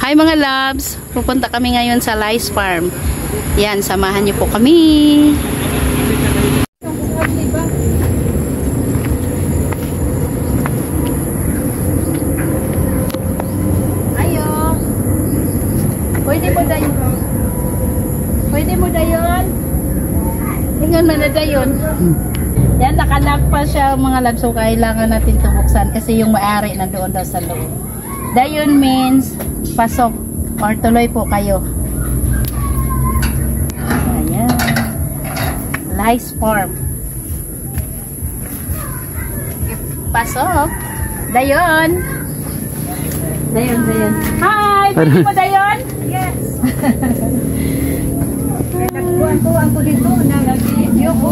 Hi mga loves! Pupunta kami ngayon sa Lice Farm. Yan, samahan niyo po kami. Ayo. Pwede mo dayon. Pwede mo dayon. Tingnan mo na dayon. Yan, nakalock pa siya mga loves. So, kailangan natin ito buksan kasi yung may-ari na doon daw sa loob. Dayon means pasok or tuloy po kayo. Ayan. Lice Farm. Pasok. Dayon. Dayon, dayon. Hi! Pwede mo dayon? Yes. Nagbuhan ko dito. Nag-video ko.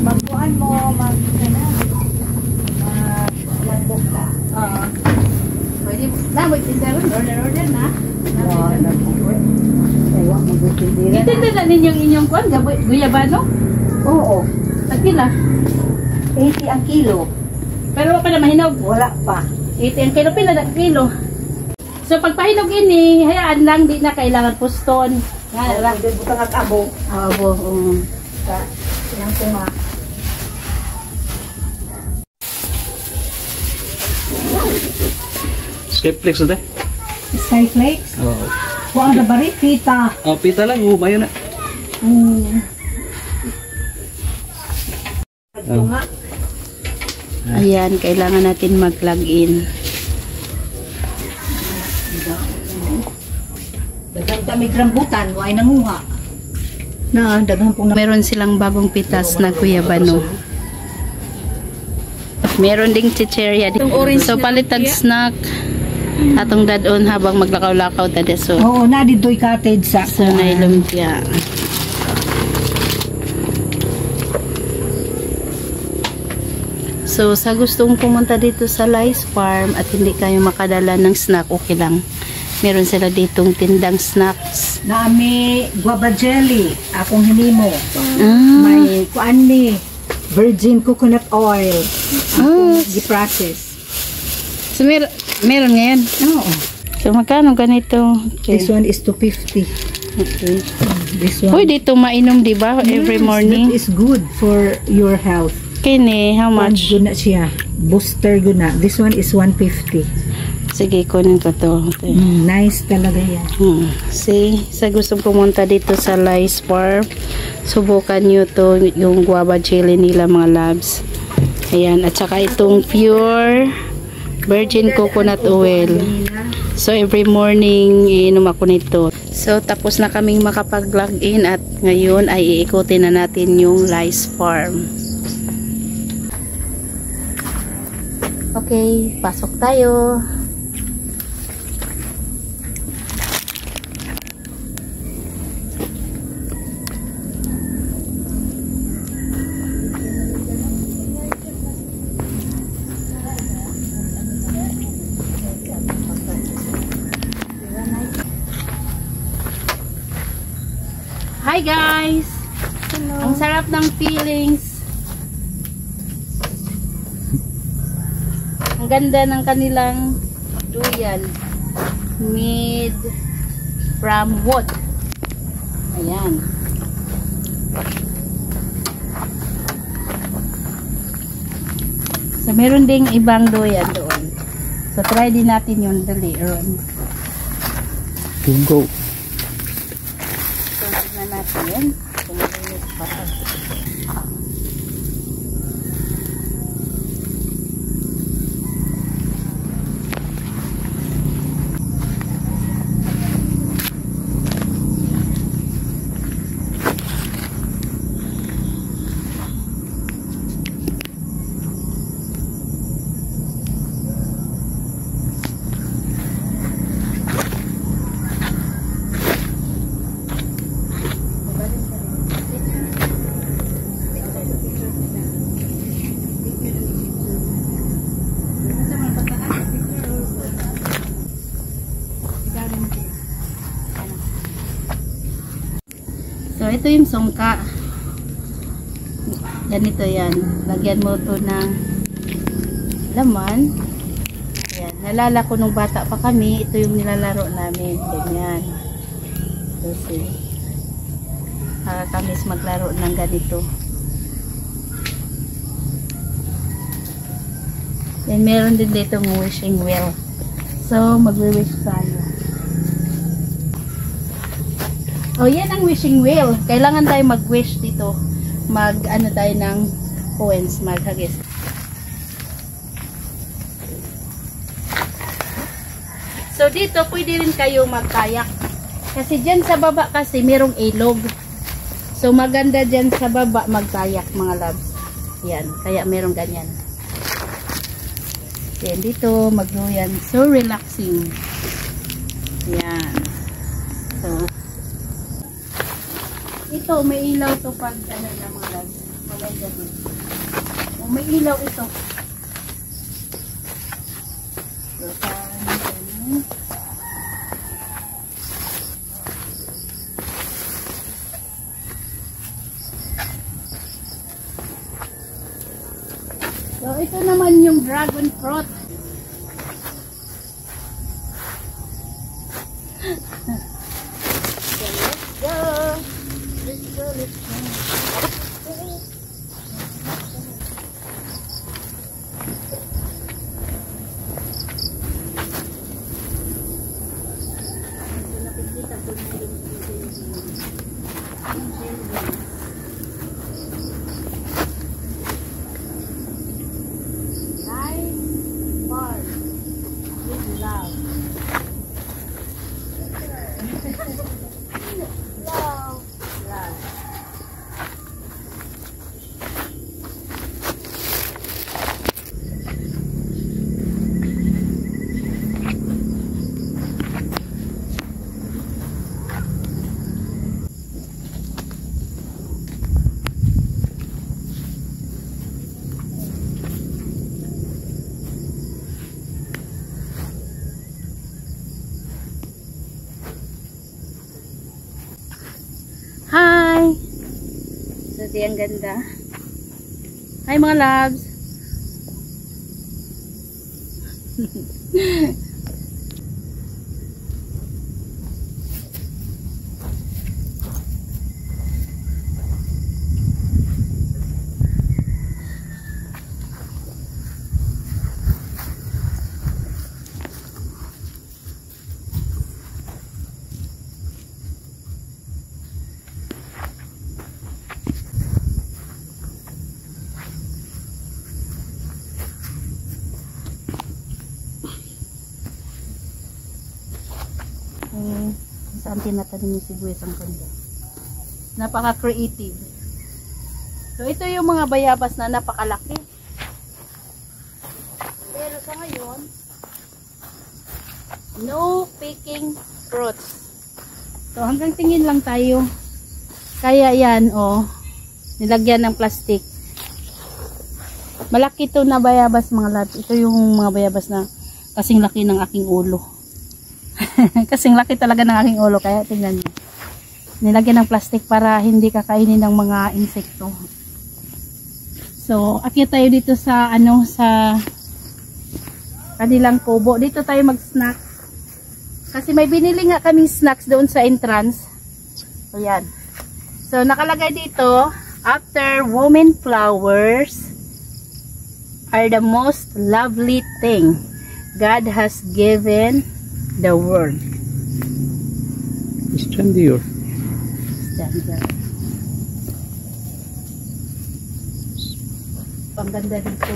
Magbuhan mo. Mag-book ka. Oo. Pwede mo. Order na. Itinda na ninyong inyong kwan? Guyabano? Oo. Tagpila? 80 ang kilo. Pero wala pa na mahinog? Wala pa. 80 ang kilo. Pila na kilo? So pagpahinog ini, hayaan lang. Di na kailangan puston. Hindi butang at abo. Abo. Silang tuma. Skyflex na tayo? Skyflakes? Oo. Kung ang bari, pita. Oh, pita lang. Bayo na. Tunga. Ayan, kailangan natin mag-log in. Dagang kami rambutan, ay nanguha. Dagang pong Meron silang bagong pitas na guyabano. Meron ding chicheria. So palitag snack. Atong dadon habang maglakaw-lakaw tada so. Oo, dito'y cottage sa. So nailumpia. So sa gustong pumunta dito sa Lice Farm at hindi kayo makadala ng snack, okay lang. Meron sila ditong tindang snacks. Nami guava jelly, akong hinimo. May kuan ni virgin coconut oil. Gi-process. So meron ngayon. Oo. So magkano ganito? Okay. This one is 250. Okay. This one. Pwede ito mainom, di ba? Every morning. That is good for your health. Kini, how much? Guna siya. Booster guna. This one is 150. Sige, kunin ko to. Okay. Nice talaga yan. See, sa gustong pumunta dito sa Lice Farm, subukan nyo to, yung guava jelly nila mga loves. Ayan, at saka itong pure virgin coconut oil. So, every morning, iinom ako nito. So, tapos na kaming makapag-log in at ngayon ay iikutin na natin yung Lice Farm. Okay, pasok tayo. Hi guys! Hello. Ang sarap ng feelings. Ang ganda ng kanilang durian. Made from wood. Ayan. So meron ding ibang durian doon. So try din natin yun dali. Go. Natin kung mainit pa. So, ito yung sungka. Ganito yan. Lagyan mo to ng laman. Ayan. Nalala ko nung bata pa kami, ito yung nilalaro namin. Ganyan. Kasi, kami maglaro ng ganito. Then, meron din dito ng wishing wheel. So, magwi-wish tayo. Oh, yan ang wishing wheel. Kailangan tayo mag-wish dito. Ano tayo ng coins, maghagis. So, dito, pwede rin kayo magkayak. Kasi dyan sa baba kasi, merong ilog. So, maganda dyan sa baba magkayak, mga loves. Yan, kaya merong ganyan. Then, dito, magluyan. So, relaxing. Yan. So, ito, may ilaw to pag, ano na mga loves. Maganda din. O, may ilaw ito. So, ganyan. So, ito naman yung dragon fruit. So, let's go. Let's go, let's go. Hi! So, di ang ganda. Hi mga loves! Saan tinatanim yung sibuyas ang kanda. Napaka-creative. So, ito yung mga bayabas na napakalaki. Pero sa ngayon, no picking fruits. So, hanggang tingin lang tayo. Kaya yan, oh, nilagyan ng plastic. Malaki to na bayabas mga loves. Ito yung mga bayabas na kasing laki ng aking ulo. Kasing laki talaga ng aking ulo, kaya tingnan niyo. Nilagyan ng plastic para hindi kakainin ng mga insekto. So, akyat tayo dito sa sa kanilang kubo. Dito tayo mag-snack. Kasi may binili nga kaming snacks doon sa entrance. So, yan. So, nakalagay dito, after women flowers are the most lovely thing God has given the world. Stand here. Stand here. Pangganda dito.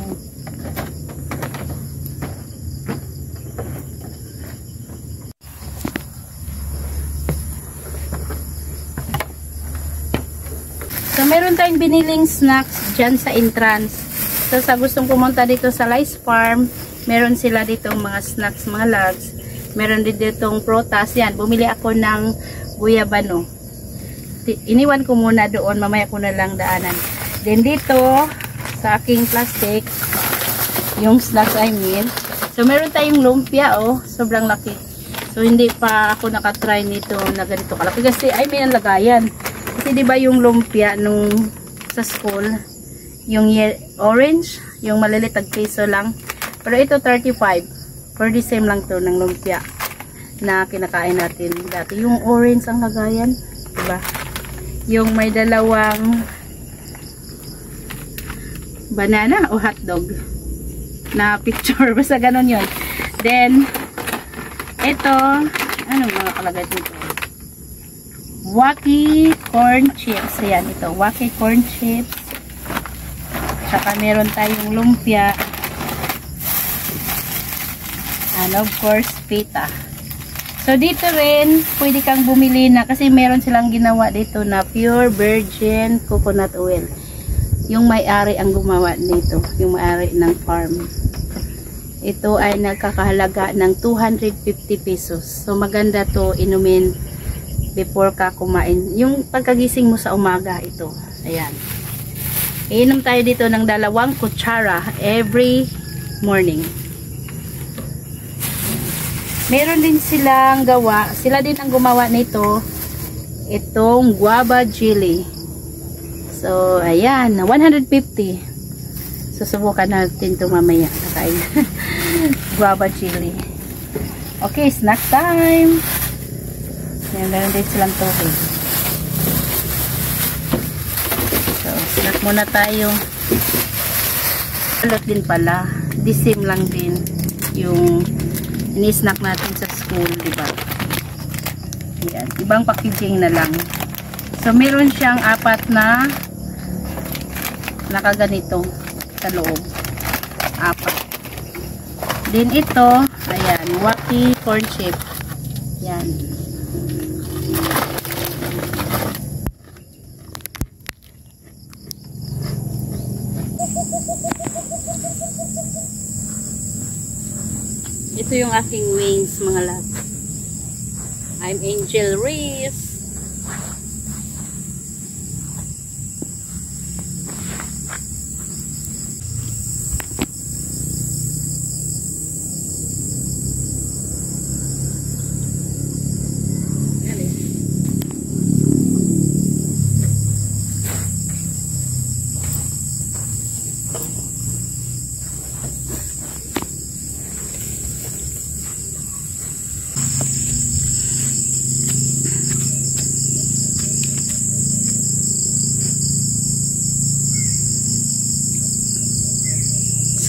So, meron tayong biniling snacks dyan sa entrance. So, sa gustong pumunta dito sa Lice Farm, meron sila ditong mga snacks, mga loves. Meron din ditong prutas. Yan, bumili ako ng guyabano. Iniwan ko muna doon, mamaya ko na lang daanan. Then dito, sa aking plastic, yung snacks I mean. So, meron tayong lumpia, oh. Sobrang laki. So, hindi pa ako nakatry nito na ganito kalaki. Kasi, I mean, ang lagayan. Kasi, di ba yung lumpia nung sa school, yung orange, yung malilit, tag-piso lang. Pero ito, 35. For the same lang to ng lumpia na kinakain natin dati. Yung orange ang lagayan, diba? Yung may dalawang banana o hotdog na picture. Basta ganun yun. Then, ito, ano mga kalagay dito? Wacky corn chips. Ayan, ito. Wacky corn chips. Tsaka meron tayong lumpia. And of course, pita. So, dito rin, pwede kang bumili na kasi meron silang ginawa dito na pure virgin coconut oil. Yung may-ari ang gumawa nito. Yung may-ari ng farm. Ito ay nagkakahalaga ng 250 pesos. So, maganda to inumin before ka kumain. Yung pagkagising mo sa umaga, ito. Ayan. Iinom tayo dito ng 2 kutsara every morning. Meron din silang gawa. Sila din ang gumawa nito. Itong guava jelly. So, ayan. 150. Susubukan natin ito mamaya. Nakain. Guava jelly. Okay, snack time. Meron din silang tubig. So, snack muna tayo. Alot din pala. The same lang din yung ini-snack natin sa school, diba? Yan. Ibang packaging na lang. So, meron siyang 4 na nakaganito sa loob. 4. Then, ito, ayan, wacky corn chip. Yan. Ito yung aking wings, mga loves. I'm Angel Reese.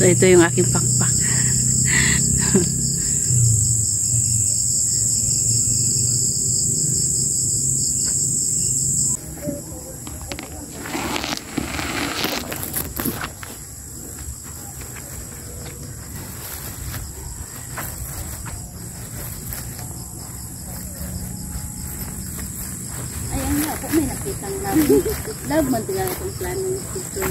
So, ito yung aking pakpak. Ayan nga po, may nakitang love. Love, mantigal itong plano ng picture.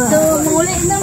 So, muli na